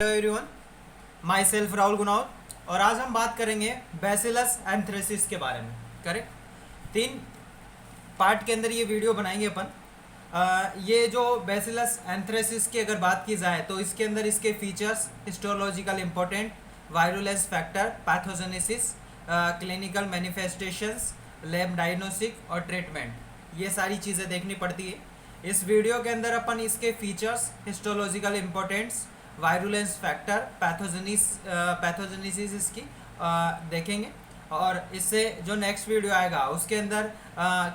Hello everyone, myself Rahul Gunav. और आज हम बात करेंगे बैसिलस एंथ्रेसिस के बारे में। करेक्ट, 3 पार्ट के अंदर ये वीडियो बनाएंगे अपन। ये जो बैसिलस एंथ्रेसिस की अगर बात की जाए तो इसके अंदर इसके features, histological important, virulence factor, pathogenesis, clinical manifestations, lab diagnostic और ट्रीटमेंट, ये सारी चीज़ें देखनी पड़ती है। इस वीडियो के अंदर अपन इसके features, histological importance, virulence factor, pathogenesis इसकी देखेंगे। और इससे जो नेक्स्ट वीडियो आएगा उसके अंदर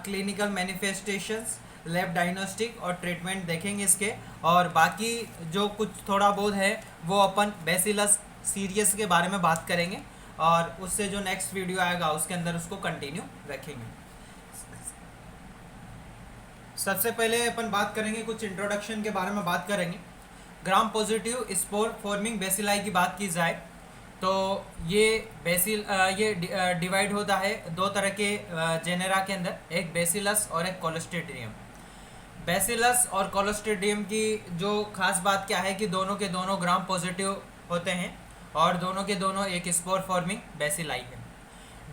क्लिनिकल मैनिफेस्टेशंस, लैब डायग्नोस्टिक और ट्रीटमेंट देखेंगे इसके। और बाकी जो कुछ थोड़ा बहुत है वो अपन बैसिलस सीरियस के बारे में बात करेंगे, और उससे जो नेक्स्ट वीडियो आएगा उसके अंदर उसको कंटिन्यू रखेंगे। सबसे पहले अपन बात करेंगे, कुछ इंट्रोडक्शन के बारे में बात करेंगे। Gram positive spore forming bacilli की बात की जाए तो ये डिवाइड होता है दो तरह के जेनेरा के अंदर, एक बेसिलस और एक कोलोस्ट्रिडियम। बेसिलस और कोलोस्ट्रिडियम की जो खास बात क्या है कि दोनों के दोनों ग्राम पॉजिटिव होते हैं और दोनों के दोनों एक स्पोर फॉर्मिंग बेसिलाई है।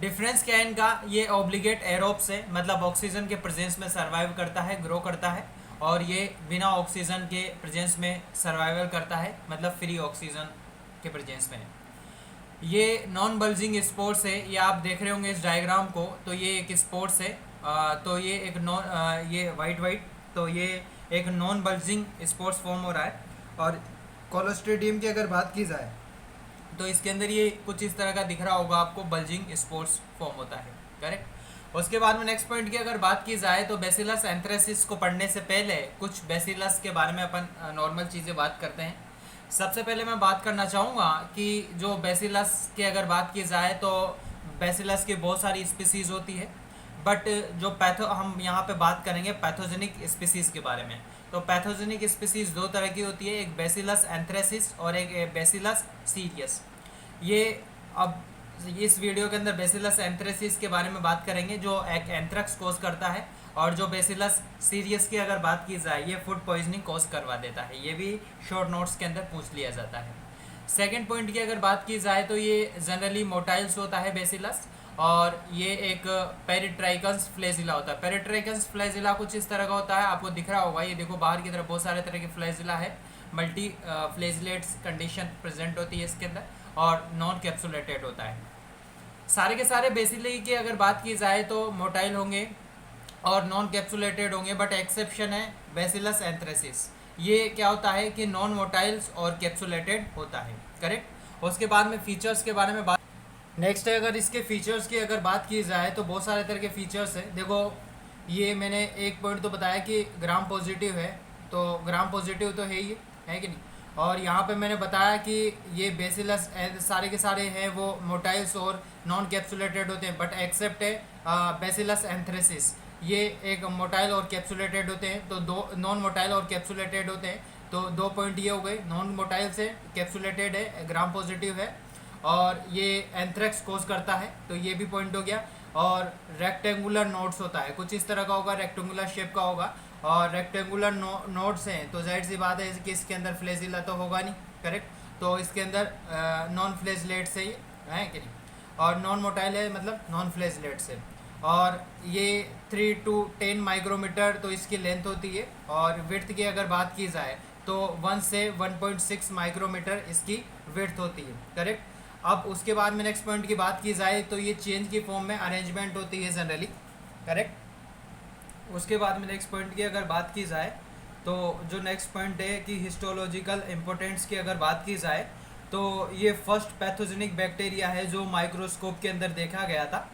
डिफरेंस क्या है इनका, ये ऑब्लिगेट एरोब्स है, मतलब ऑक्सीजन के प्रेजेंस में सर्वाइव करता है, ग्रो करता है। और ये बिना ऑक्सीजन के प्रेजेंस में सर्वाइवल करता है, मतलब फ्री ऑक्सीजन के प्रेजेंस में। ये नॉन बल्जिंग स्पोर्स है, ये आप देख रहे होंगे इस डायग्राम को, तो ये एक स्पोर्स है। तो ये एक ये वाइट तो ये एक नॉन बल्जिंग स्पोर्स फॉर्म हो रहा है। और कोलोस्ट्रिडियम की अगर बात की जाए तो इसके अंदर ये कुछ इस तरह का दिख रहा होगा आपको, बल्जिंग स्पोर्स फॉर्म होता है। करेक्ट। उसके बाद में नेक्स्ट पॉइंट की अगर बात की जाए तो बैसिलस एंथ्रेसिस को पढ़ने से पहले कुछ बैसिलस के बारे में अपन नॉर्मल चीज़ें बात करते हैं। सबसे पहले मैं बात करना चाहूँगा कि जो बैसिलस की अगर बात की जाए तो बैसिलस की बहुत सारी स्पीसीज़ होती है, बट जो हम यहाँ पे बात करेंगे पैथोजेनिक स्पीसीज़ के बारे में। तो पैथोजेनिक स्पीसीज़ दो तरह की होती है, एक बैसिलस एंथ्रेसिस और एक बैसिलस सीरियस। ये अब इस वीडियो के अंदर बैसिलस एंथ्रेसिस के बारे में बात करेंगे जो एक एंथ्रैक्स कोज करता है, और जो बैसिलस सीरियस की अगर बात की जाए ये फूड पॉइजनिंग कोज करवा देता है। ये भी शॉर्ट नोट्स के अंदर पूछ लिया जाता है। सेकेंड पॉइंट की अगर बात की जाए तो ये जनरली मोटाइल्स होता है बैसिलस, और ये एक पेरिट्राइकस फ्लैजिला होता है। पेरिट्राइकस फ्लैजिला कुछ इस तरह का होता है, आपको दिख रहा होगा, ये देखो बाहर की तरफ बहुत सारे तरह के फ्लैजिला है। मल्टी फ्लैजिलेट्स कंडीशन प्रेजेंट होती है इसके अंदर, और नॉन कैप्सुलेटेड होता है। सारे के सारे बेसिली की अगर बात की जाए तो मोटाइल होंगे और नॉन कैप्सुलेटेड होंगे, बट एक्सेप्शन है बैसिलस एंथ्रेसिस। ये क्या होता है कि नॉन मोटाइल्स और कैप्सुलेटेड होता है। करेक्ट। उसके बाद में फीचर्स के बारे में बात नेक्स्ट है, अगर इसके फीचर्स की अगर बात की जाए तो बहुत सारे तरह के फीचर्स हैं। देखो, ये मैंने एक पॉइंट तो बताया कि ग्राम पॉजिटिव है, तो ग्राम पॉजिटिव तो है ही है कि नहीं। और यहाँ पे मैंने बताया कि ये बेसिलस सारे के सारे हैं वो मोटाइल्स और नॉन कैप्सुलेटेड होते हैं, बट एक्सेप्ट है बेसिलस एंथ्रेसिस, ये एक मोटाइल और कैप्सुलेटेड होते हैं। तो दो नॉन मोटाइल और कैप्सुलेटेड होते हैं, तो 2 पॉइंट ये हो गए, नॉन मोटाइल से कैप्सुलेटेड है, ग्राम पॉजिटिव है, और ये एंथ्रेक्स कोज करता है, तो ये भी पॉइंट हो गया। और रेक्टेंगुलर नोड्स होता है, कुछ इस तरह का होगा, रेक्टेंगुलर शेप का होगा, और रेक्टेंगुलर नोड्स हैं, तो जाहिर सी बात है कि इसके अंदर फ्लैजिला तो होगा नहीं। करेक्ट। तो इसके अंदर नॉन फ्लैजिलेट से ही है कि नहीं, और नॉन मोटाइल है मतलब नॉन फ्लैजिलेट से। और ये 3 to 10 माइक्रोमीटर तो इसकी लेंथ होती है, और विड्थ की अगर बात की जाए तो 1 से 1.6 माइक्रोमीटर इसकी विड्थ होती है। करेक्ट। अब उसके बाद में नेक्स्ट पॉइंट की बात की जाए तो ये चेंज की फॉर्म में अरेंजमेंट होती है जनरली। करेक्ट। उसके बाद में नेक्स्ट पॉइंट की अगर बात की जाए तो जो नेक्स्ट पॉइंट है कि हिस्टोलॉजिकल इम्पोर्टेंस की अगर बात की जाए तो ये फर्स्ट पैथोजेनिक बैक्टीरिया है जो माइक्रोस्कोप के अंदर देखा गया था।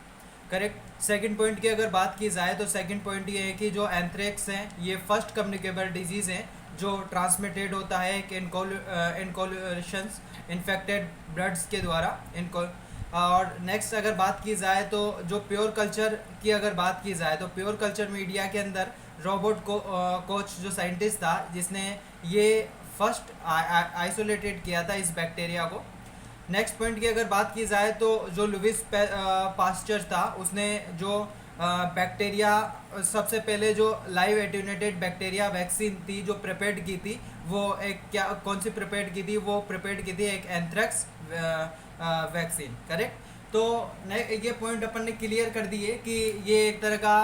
करेक्ट। सेकंड पॉइंट की अगर बात की जाए तो सेकंड पॉइंट ये है कि जो एंथ्रेक्स हैं ये फर्स्ट कम्युनिकेबल डिजीज़ हैं जो ट्रांसमिटेड होता है इनकोल्यूशंस इन्फेक्टेड ब्लड्स के द्वारा इनको। और नेक्स्ट अगर बात की जाए तो जो प्योर कल्चर की अगर बात की जाए तो प्योर कल्चर मीडिया के अंदर रॉबर्ट कोच जो साइंटिस्ट था जिसने ये फर्स्ट आइसोलेटेड किया था इस बैक्टीरिया को। नेक्स्ट पॉइंट की अगर बात की जाए तो जो लुइस पास्चर था उसने जो बैक्टीरिया, सबसे पहले जो लाइव एट्यूनेटेड बैक्टीरिया वैक्सीन थी जो प्रिपेयर्ड की थी, वो एक क्या कौन सी प्रिपेयर्ड की थी, वो प्रिपेयर्ड की थी एक एंथ्रेक्स वैक्सीन, करेक्ट। तो ये पॉइंट अपन ने क्लियर कर दिए कि ये एक तरह का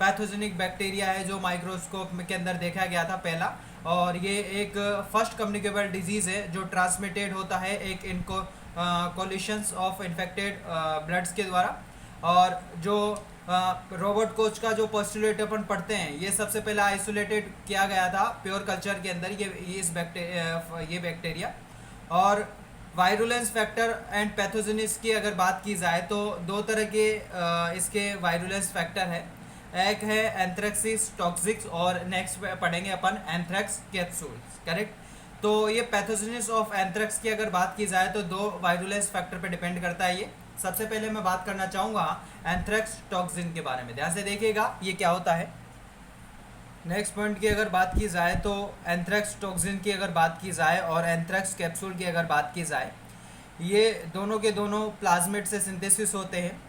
पैथोजेनिक बैक्टीरिया है जो माइक्रोस्कोप के अंदर देखा गया था पहला, और ये एक फर्स्ट कम्युनिकेबल डिजीज है जो ट्रांसमिटेड होता है एक इनको कोलिशंस ऑफ इन्फेक्टेड ब्लड्स के द्वारा। और जो रॉबर्ट कोच का जो पोस्टुलेट अपन पढ़ते हैं, ये सबसे पहले आइसोलेटेड किया गया था प्योर कल्चर के अंदर ये बैक्टीरिया। और वायरुलेंस फैक्टर एंड पैथोजेनिस की अगर बात की जाए तो दो तरह के इसके वायरुलेंस फैक्टर है। एक है एंथ्रेक्सिस टॉक्सिक्स और नेक्स्ट पढ़ेंगे अपन एंथ्रेक्स कैप्सूल्स, करेक्ट। तो ये पैथोजेनिस ऑफ एंथ्रेक्स की अगर बात की जाए तो दो वायरुलेंस फैक्टर पे डिपेंड करता है ये। सबसे पहले मैं बात करना चाहूँगा एंथ्रेक्स टॉक्सिन के बारे में, ध्यान से देखिएगा ये क्या होता है। नेक्स्ट पॉइंट की अगर बात की जाए तो एंथ्रेक्स टॉक्सिन की अगर बात की जाए और एंथ्रेक्स कैप्सूल की अगर बात की जाए, ये दोनों के दोनों प्लाज्मिड से सिंथेसिस होते हैं।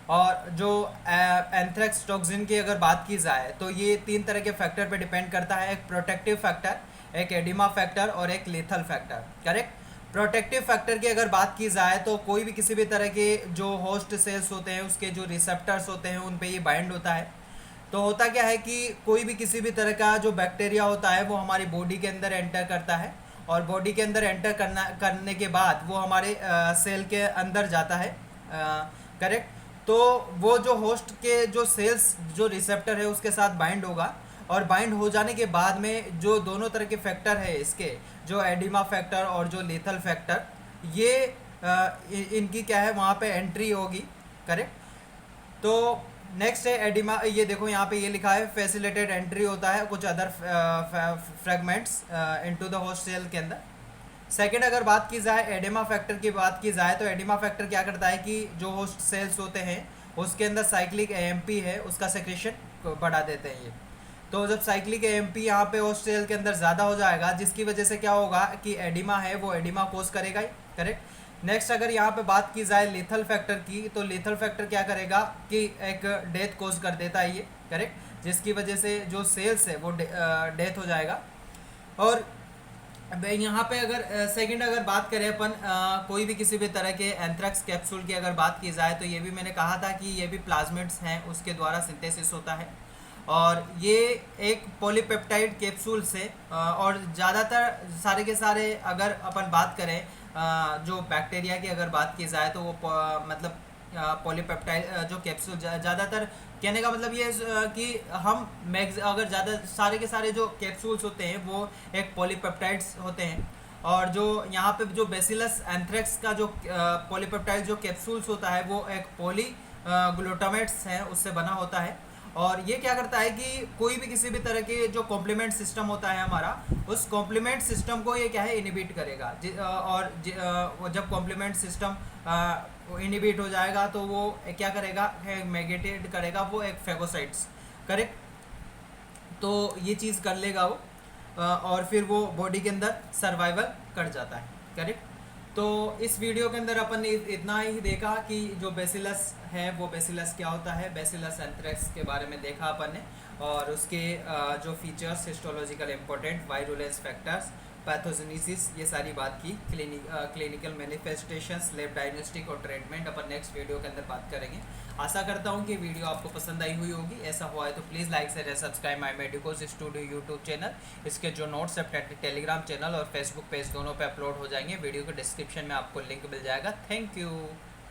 और जो एंथ्रेक्स टॉक्सिन की अगर बात की जाए तो ये तीन तरह के फैक्टर पे डिपेंड करता है, एक प्रोटेक्टिव फैक्टर, एक एडिमा फैक्टर और एक lethal factor, correct. Protective factor की अगर बात की जाए तो कोई भी किसी भी तरह के जो होस्ट सेल्स होते हैं उसके जो रिसेप्टर्स होते हैं उन पे ये बाइंड होता है। तो होता क्या है कि कोई भी किसी भी तरह का जो बैक्टीरिया होता है वो हमारी बॉडी के अंदर एंटर करता है, और बॉडी के अंदर एंटर करने के बाद वो हमारे सेल के अंदर जाता है, करेक्ट। तो वो जो होस्ट के जो सेल्स जो रिसेप्टर है उसके साथ बाइंड होगा, और बाइंड हो जाने के बाद में जो दोनों तरह के फैक्टर है इसके, जो एडिमा फैक्टर और जो लेथल फैक्टर, ये इनकी क्या है वहाँ पे एंट्री होगी, करेक्ट। तो नेक्स्ट है एडिमा, ये देखो यहाँ पे ये लिखा है फैसिलिटेड एंट्री होता है कुछ other fragments into the host cell के अंदर। सेकेंड अगर बात की जाए एडिमा फैक्टर की बात की जाए तो एडिमा फैक्टर क्या करता है कि जो होस्ट सेल्स होते हैं उसके अंदर साइक्लिक एएमपी है उसका सेक्रेशन बढ़ा देते हैं ये। तो जब साइक्लिक एएमपी यहाँ पे होस्ट सेल के अंदर ज़्यादा हो जाएगा जिसकी वजह से क्या होगा कि एडिमा है वो एडिमा कोज करेगा ही, करेक्ट। नेक्स्ट अगर यहाँ पे बात की जाए लेथल फैक्टर की, तो लेथल फैक्टर क्या करेगा कि एक डेथ कोज कर देता है ये, करेक्ट, जिसकी वजह से जो सेल्स है वो डेथ हो जाएगा। और यहाँ पे अगर सेकंड अगर बात करें अपन कोई भी किसी भी तरह के एंथ्रेक्स कैप्सूल की अगर बात की जाए तो ये भी मैंने कहा था कि ये भी प्लाज्मिड्स हैं उसके द्वारा सिंथेसिस होता है, और ये एक पॉलीपेप्टाइड कैप्सूल से और ज़्यादातर सारे के सारे अगर अपन बात करें जो बैक्टीरिया की अगर बात की जाए तो वो मतलब पॉलीपेप्टाइड जो कैप्सूल ज़्यादातर कहने का मतलब ये है कि हम मैक्स अगर ज़्यादा सारे के सारे जो कैप्सूल्स होते हैं वो एक पॉलीपेप्टाइड्स होते हैं। और जो यहाँ पे जो बेसिलस एंथ्रेक्स का जो पॉलीपेप्टाइड जो कैप्सूल्स होता है वो एक पॉली ग्लूटामेट्स हैं उससे बना होता है। और ये क्या करता है कि कोई भी किसी भी तरह के जो कॉम्प्लीमेंट सिस्टम होता है हमारा, उस कॉम्प्लीमेंट सिस्टम को ये क्या है इनिबिट करेगा, और जब कॉम्प्लीमेंट सिस्टम इनिबिट हो जाएगा तो वो क्या करेगा मैग्नेटेट करेगा वो एक फेगोसाइट्स, करेक्ट। तो ये चीज़ कर लेगा वो और फिर वो बॉडी के अंदर सर्वाइवल कर जाता है, करेक्ट। तो इस वीडियो के अंदर अपन ने इतना ही देखा कि जो बेसिलस है वो बेसिलस क्या होता है, बेसिलस एंथ्रेक्स के बारे में देखा अपन ने, और उसके जो features histological important virulence factors pathogenesis ये सारी बात की, क्लिनिकल मैनिफेस्टेशंस, लैब डायग्नोस्टिक और ट्रीटमेंट अपन नेक्स्ट वीडियो के अंदर बात करेंगे। आशा करता हूँ कि वीडियो आपको पसंद आई हुई होगी, ऐसा हुआ है तो please like share subscribe my medicos studio YouTube channel. इसके जो नोट्स है टेलीग्राम चैनल और फेसबुक पेज दोनों पे अपलोड हो जाएंगे, वीडियो के डिस्क्रिप्शन में आपको लिंक मिल जाएगा। Thank you.